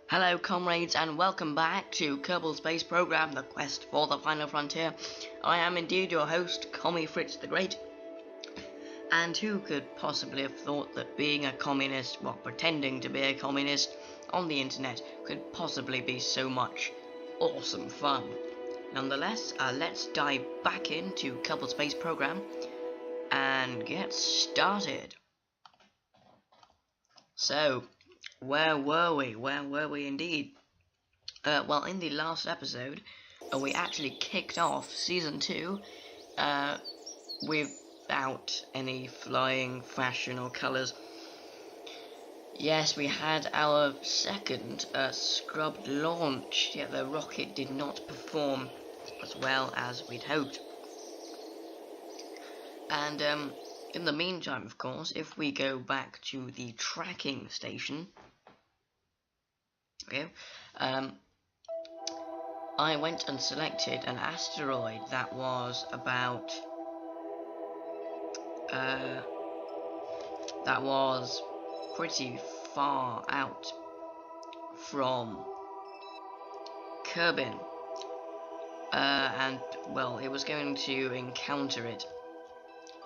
Hello comrades, and welcome back to Kerbal Space Program, the quest for the final frontier. I am indeed your host, Commie Fritz the Great. And who could possibly have thought that being a communist, well, pretending to be a communist on the internet could possibly be so much awesome fun. Nonetheless, let's dive back into Kerbal Space Program and get started. So, where were we? Where were we indeed? Well, in the last episode, we actually kicked off Season 2 without any flying fashion or colours. Yes, we had our second scrubbed launch, yet the rocket did not perform as well as we'd hoped. And in the meantime, of course, if we go back to the tracking station, okay, I went and selected an asteroid that was about that was pretty far out from Kerbal, and well, it was going to encounter it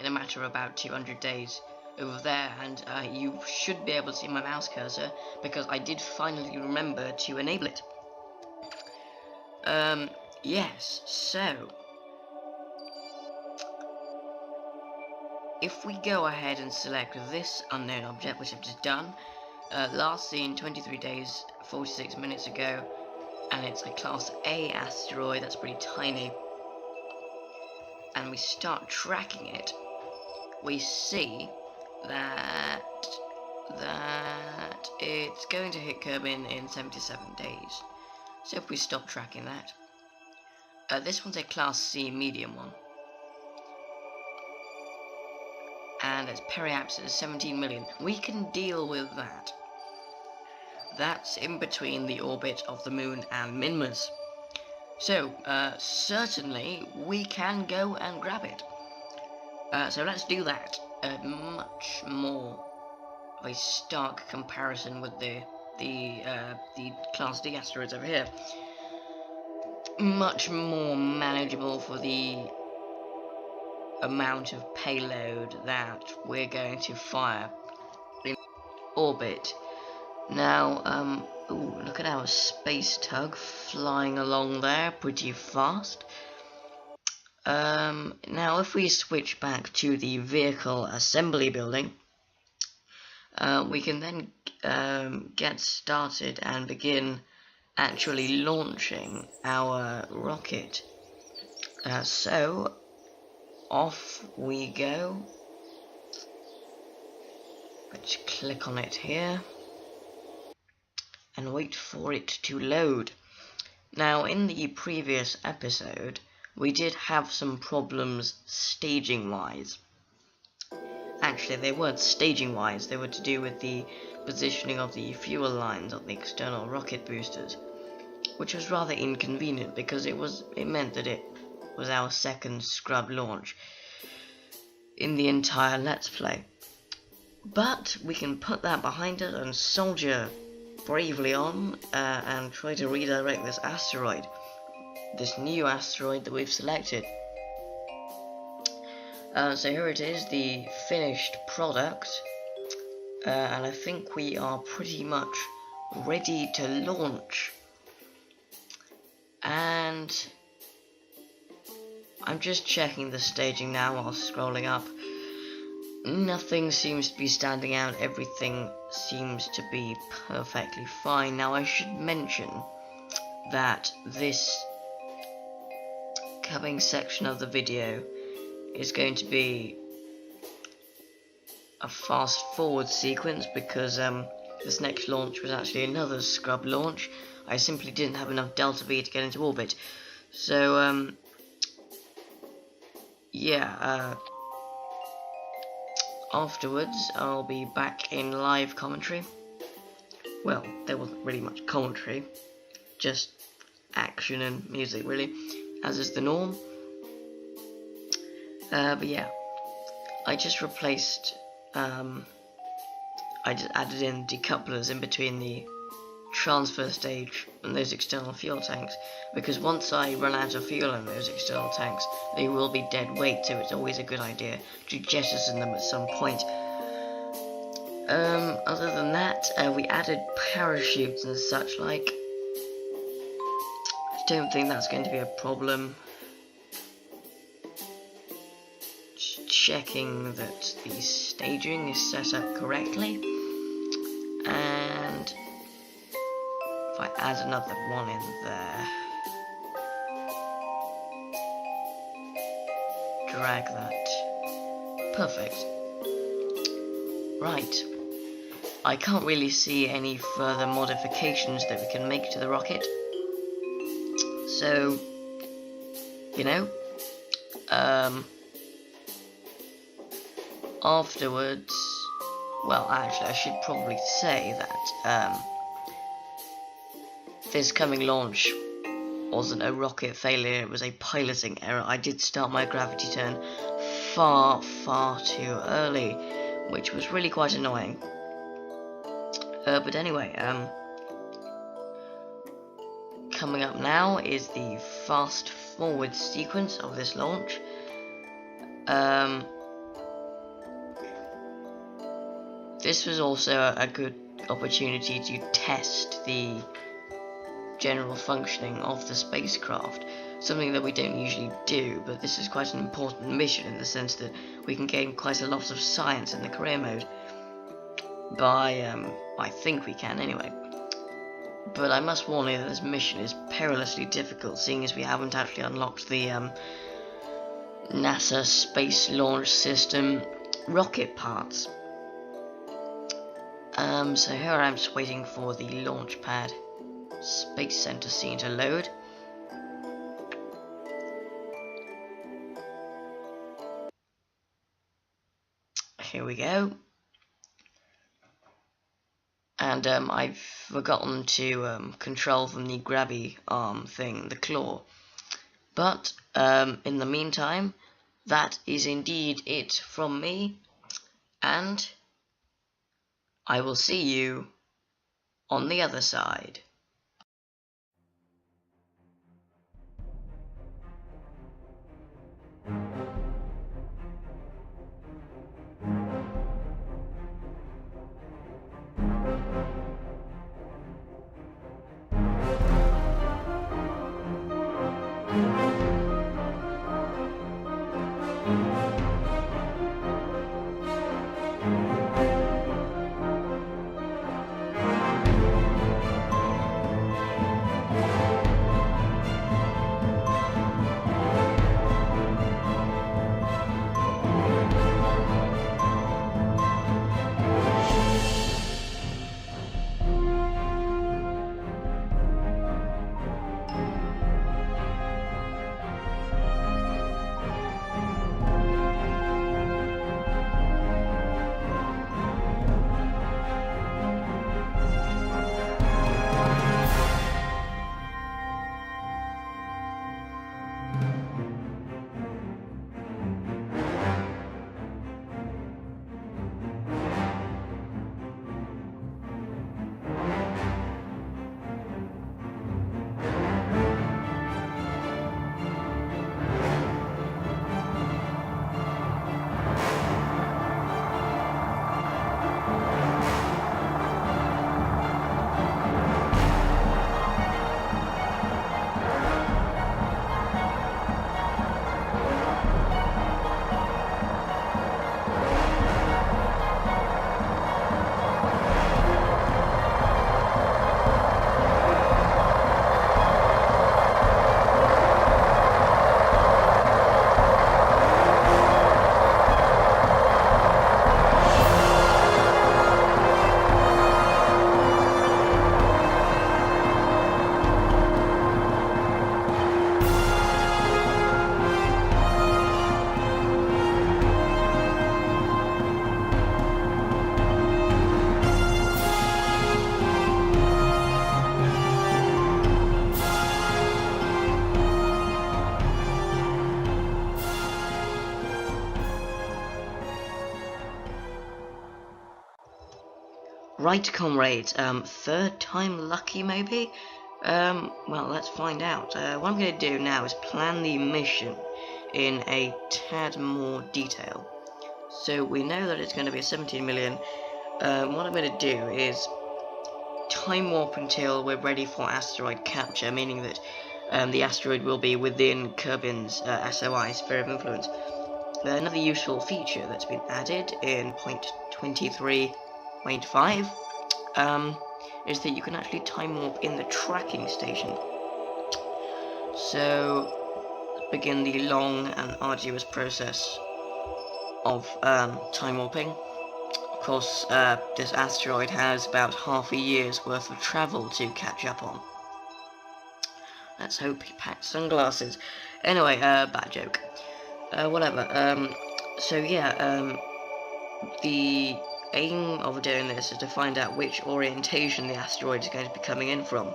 in a matter of about 200 days over there, and you should be able to see my mouse cursor because I did finally remember to enable it. Yes, so if we go ahead and select this unknown object, which I've just done, last seen 23 days 46 minutes ago, and it's a class A asteroid that's pretty tiny, and we start tracking it, we see that it's going to hit Kerbal in 77 days. So if we stop tracking that, this one's a class C medium one, and its periapsis is 17 million. We can deal with that. That's in between the orbit of the moon and Minmus. So certainly we can go and grab it. So let's do that. Much more of a stark comparison with the class D asteroids over here. Much more manageable for the amount of payload that we're going to fire in orbit. Now, ooh, look at our space tug flying along there pretty fast. Now if we switch back to the vehicle assembly building, we can then get started and begin actually launching our rocket. So off we go. Let's click on it here and wait for it to load. Now in the previous episode we did have some problems staging wise. actually, they weren't staging wise, they were to do with the positioning of the fuel lines on the external rocket boosters, which was rather inconvenient because it meant that it was our second scrub launch in the entire Let's Play. But we can put that behind us and soldier bravely on and try to redirect this asteroid, this new asteroid that we've selected. So here it is, the finished product, and I think we are pretty much ready to launch. And I'm just checking the staging now while scrolling up. Nothing seems to be standing out, everything seems to be perfectly fine. Now I should mention that this coming section of the video is going to be a fast forward sequence because this next launch was actually another scrub launch. I simply didn't have enough delta V to get into orbit. So yeah, afterwards I'll be back in live commentary. Well, there wasn't really much commentary, just action and music really, as is the norm. But yeah, I just replaced, I just added in decouplers in between the transfer stage and those external fuel tanks, because once I run out of fuel in those external tanks, they will be dead weight, so it's always a good idea to jettison them at some point. Other than that, we added parachutes and such like. I don't think that's going to be a problem. Just checking that the staging is set up correctly, and if I add another one in there, drag that, perfect. Right, I can't really see any further modifications that we can make to the rocket, so, you know, afterwards, well, actually, I should probably say that, this coming launch wasn't a rocket failure, it was a piloting error. I did start my gravity turn far too early, which was really quite annoying. But anyway, coming up now is the fast forward sequence of this launch. This was also a good opportunity to test the general functioning of the spacecraft, something that we don't usually do, but this is quite an important mission in the sense that we can gain quite a lot of science in the career mode. I think we can anyway. But I must warn you that this mission is perilously difficult, seeing as we haven't actually unlocked the NASA Space Launch System rocket parts. So here I'm just waiting for the launch pad Space Center scene to load. Here we go. And I've forgotten to control from the grabby arm thing, the claw. But in the meantime, that is indeed it from me, and I will see you on the other side. Right, comrades, third time lucky maybe? Well, let's find out. What I'm going to do now is plan the mission in a tad more detail. So we know that it's going to be 17 million. What I'm going to do is time warp until we're ready for asteroid capture, meaning that the asteroid will be within Kerbin's SOI, Sphere of Influence. Another useful feature that's been added in 0.23.5 is that you can actually time warp in the tracking station. So begin the long and arduous process of time warping. Of course, this asteroid has about half a year's worth of travel to catch up on. Let's hope he packed sunglasses. Anyway, bad joke. Whatever. So yeah, the aim of doing this is to find out which orientation the asteroid is going to be coming in from,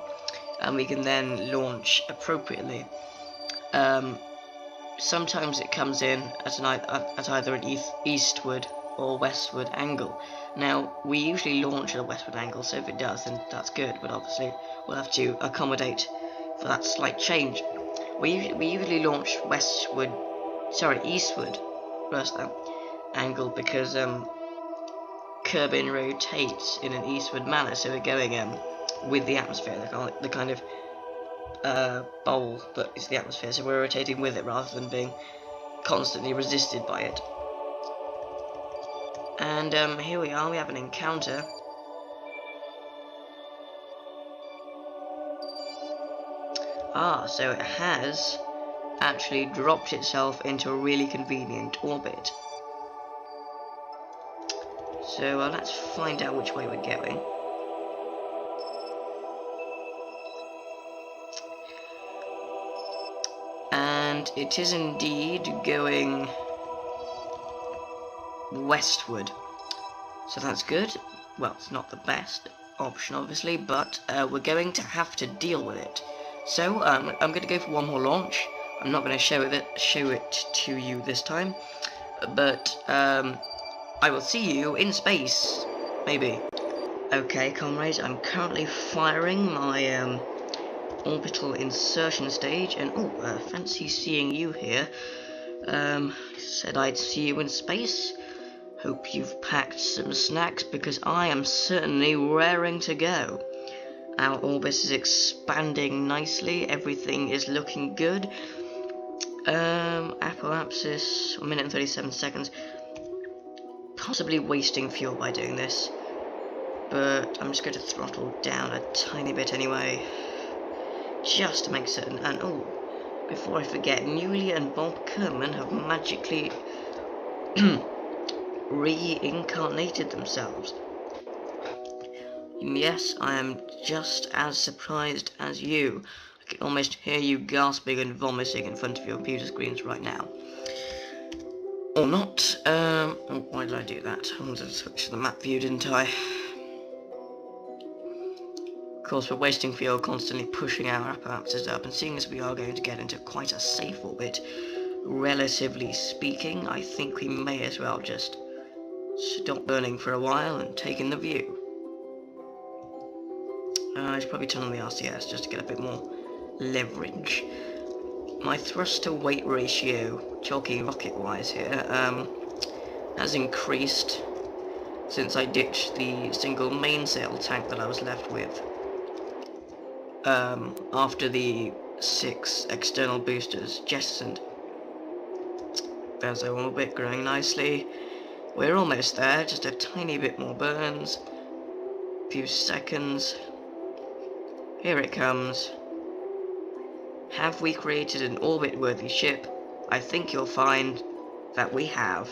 and we can then launch appropriately. Sometimes it comes in at either an eastward or westward angle. Now, we usually launch at a westward angle, so if it does, then that's good, but obviously we'll have to accommodate for that slight change. We usually launch eastward angle, because Kerbin rotates in an eastward manner, so we're going with the atmosphere, the kind of bowl that is the atmosphere, so we're rotating with it rather than being constantly resisted by it. And here we are, we have an encounter. So it has actually dropped itself into a really convenient orbit. So let's find out which way we're going. And it is indeed going westward. So that's good. Well, it's not the best option, obviously, but we're going to have to deal with it. So I'm going to go for one more launch. I'm not going to show it to you this time, but I will see you in space, maybe. Okay, comrades, I'm currently firing my orbital insertion stage, and fancy seeing you here. Said I'd see you in space. Hope you've packed some snacks, because I am certainly raring to go. Our orbit is expanding nicely, everything is looking good. Apoapsis, 1 minute and 37 seconds. Possibly wasting fuel by doing this, but I'm just going to throttle down a tiny bit anyway, just to make certain. And before I forget, Newly and Bob Kerman have magically reincarnated themselves. Yes, I am just as surprised as you. I can almost hear you gasping and vomiting in front of your computer screens right now. Or not. Why did I do that? I wanted to switch to the map view, didn't I? Of course, we're wasting fuel, constantly pushing our apoapsis up, and seeing as we are going to get into quite a safe orbit, relatively speaking, I think we may as well just stop burning for a while and take in the view. I should probably turn on the RCS just to get a bit more leverage. My thrust to weight ratio, talking rocket wise here, has increased since I ditched the single mainsail tank that I was left with after the 6 external boosters jettisoned. There's our orbit growing nicely. We're almost there, just a tiny bit more burns. Few seconds. Here it comes. Have we created an orbit-worthy ship? I think you'll find that we have.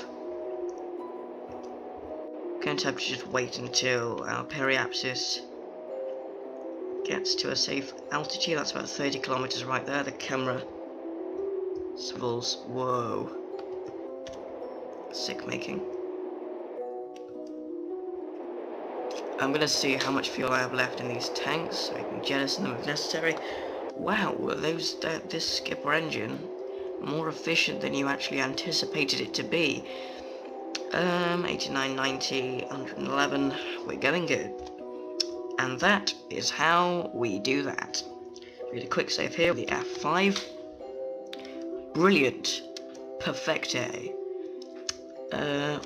Going to have to just wait until our periapsis gets to a safe altitude. That's about 30 kilometers right there. The camera swivels. Whoa. Sick making. I'm going to see how much fuel I have left in these tanks, so I can jettison them if necessary. Wow, this skipper engine, more efficient than you actually anticipated it to be. 89, 90, 111. We're going good. And that is how we do that. We did a quick save here with the F5. Brilliant. Perfecte.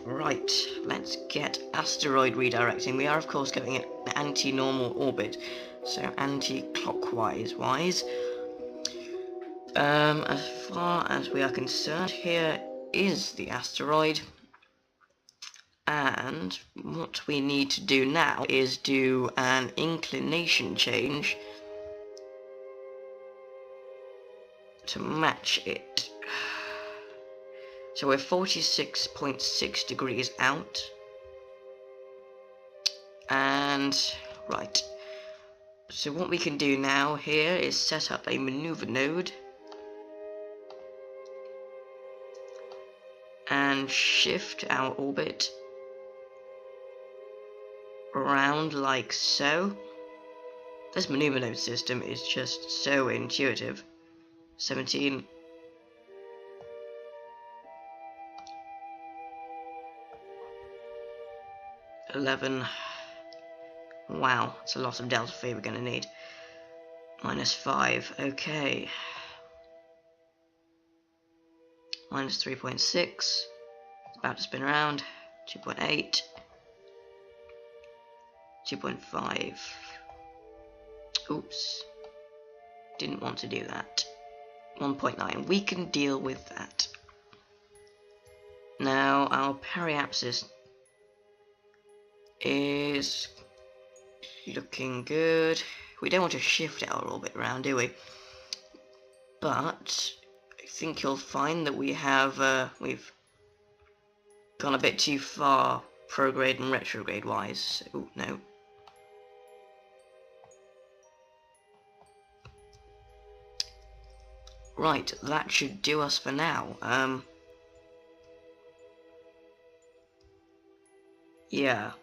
Right, let's get asteroid redirecting. We are of course going in an anti-normal orbit, so anti-clockwise wise. As far as we are concerned, here is the asteroid, and what we need to do now is do an inclination change to match it. So we're 46.6 degrees out, and right, so what we can do now here is set up a maneuver node and shift our orbit around like so. This maneuver node system is just so intuitive. 17. 11. Wow, that's a lot of delta V we're going to need. -5, okay. -3.6. It's about to spin around. 2.8. 2.5. Oops. Didn't want to do that. 1.9. We can deal with that. Now, our periapsis is looking good. We don't want to shift our orbit around, do we? But I think you'll find that we have we've gone a bit too far prograde and retrograde wise. Oh no. Right, that should do us for now. Yeah.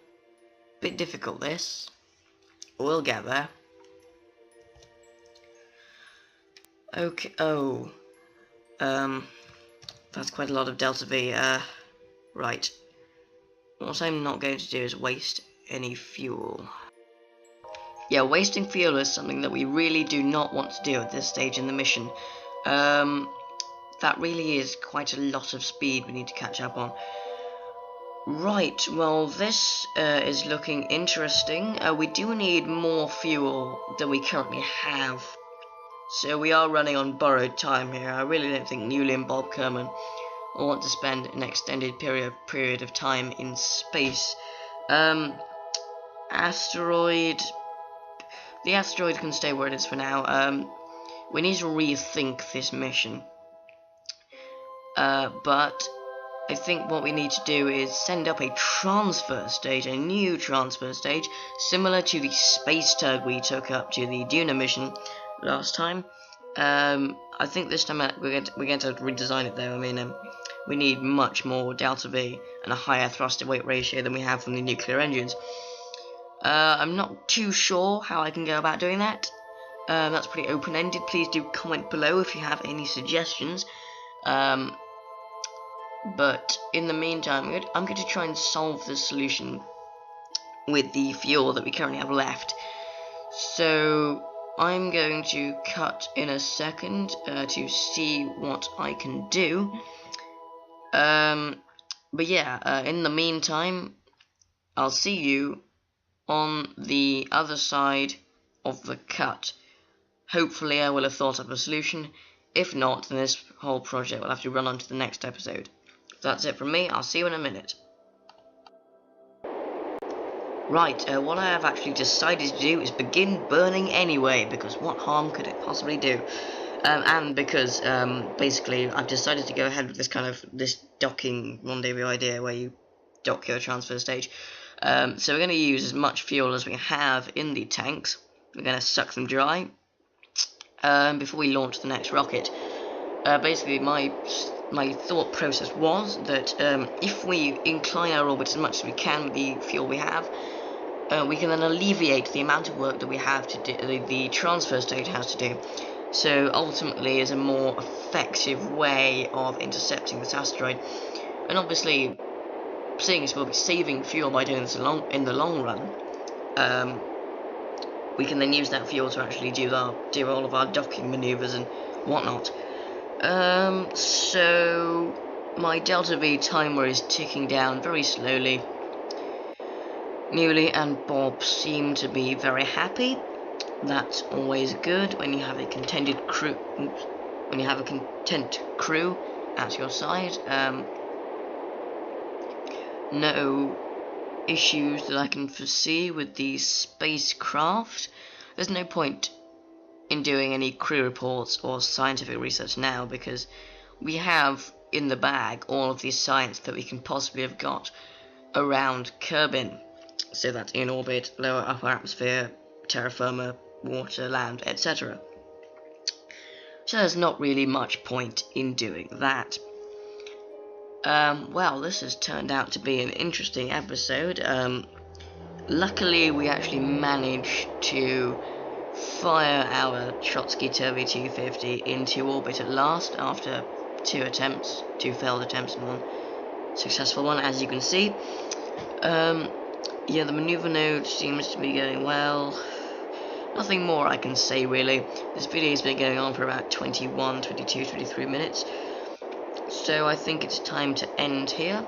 Bit difficult this. We'll get there. Okay, that's quite a lot of delta V, right. What I'm not going to do is waste any fuel. Yeah, wasting fuel is something that we really do not want to do at this stage in the mission. That really is quite a lot of speed we need to catch up on. Right, well this is looking interesting. We do need more fuel than we currently have. So we are running on borrowed time here. I really don't think Newly and Bob Kerman will want to spend an extended period of time in space. Asteroid. The asteroid can stay where it is for now. We need to rethink this mission. But I think what we need to do is send up a transfer stage, a new transfer stage, similar to the space tug we took up to the Duna mission last time. I think this time we're going to redesign it though. I mean, we need much more delta V and a higher thrust to weight ratio than we have from the nuclear engines. I'm not too sure how I can go about doing that. That's pretty open-ended. Please do comment below if you have any suggestions. But in the meantime, I'm going to try and solve this solution with the fuel that we currently have left. So I'm going to cut in a second to see what I can do. But yeah, in the meantime, I'll see you on the other side of the cut. Hopefully I will have thought up a solution. If not, then this whole project will have to run on to the next episode. That's it from me. I'll see you in a minute. Right, what I have actually decided to do is begin burning anyway, because what harm could it possibly do? And because, basically, I've decided to go ahead with this docking rendezvous idea, where you dock your transfer stage. So we're going to use as much fuel as we have in the tanks. We're going to suck them dry, before we launch the next rocket. Basically, my thought process was that if we incline our orbit as much as we can with the fuel we have, we can then alleviate the amount of work that we have to do, the transfer stage has to do. So ultimately is a more effective way of intercepting this asteroid. And obviously, seeing as we'll be saving fuel by doing this in the long run, we can then use that fuel to actually do all of our docking maneuvers and whatnot. So my Delta V timer is ticking down very slowly. Muley and Bob seem to be very happy. That's always good when you have a contented crew. When you have a content crew at your side. No issues that I can foresee with the spacecraft. There's no point in doing any crew reports or scientific research now, because we have in the bag all of the science that we can possibly have got around Kerbal, so that's in orbit, lower upper atmosphere, terra firma, water, land, etc. So there's not really much point in doing that. Well, this has turned out to be an interesting episode. Luckily, we actually managed to fire our Trotsky Turvy 250 into orbit at last after two failed attempts and one successful one, as you can see. Yeah, the maneuver node seems to be going well. Nothing more I can say, really. This video's been going on for about 21, 22, 23 minutes. So I think it's time to end here.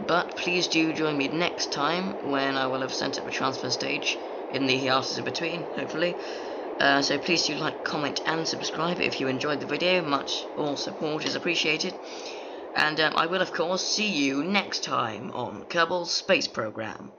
But please do join me next time, when I will have sent up a transfer stage in the hiatus in between, hopefully. So please do like, comment and subscribe if you enjoyed the video. All support is appreciated. And I will of course see you next time on Kerbal's Space Program.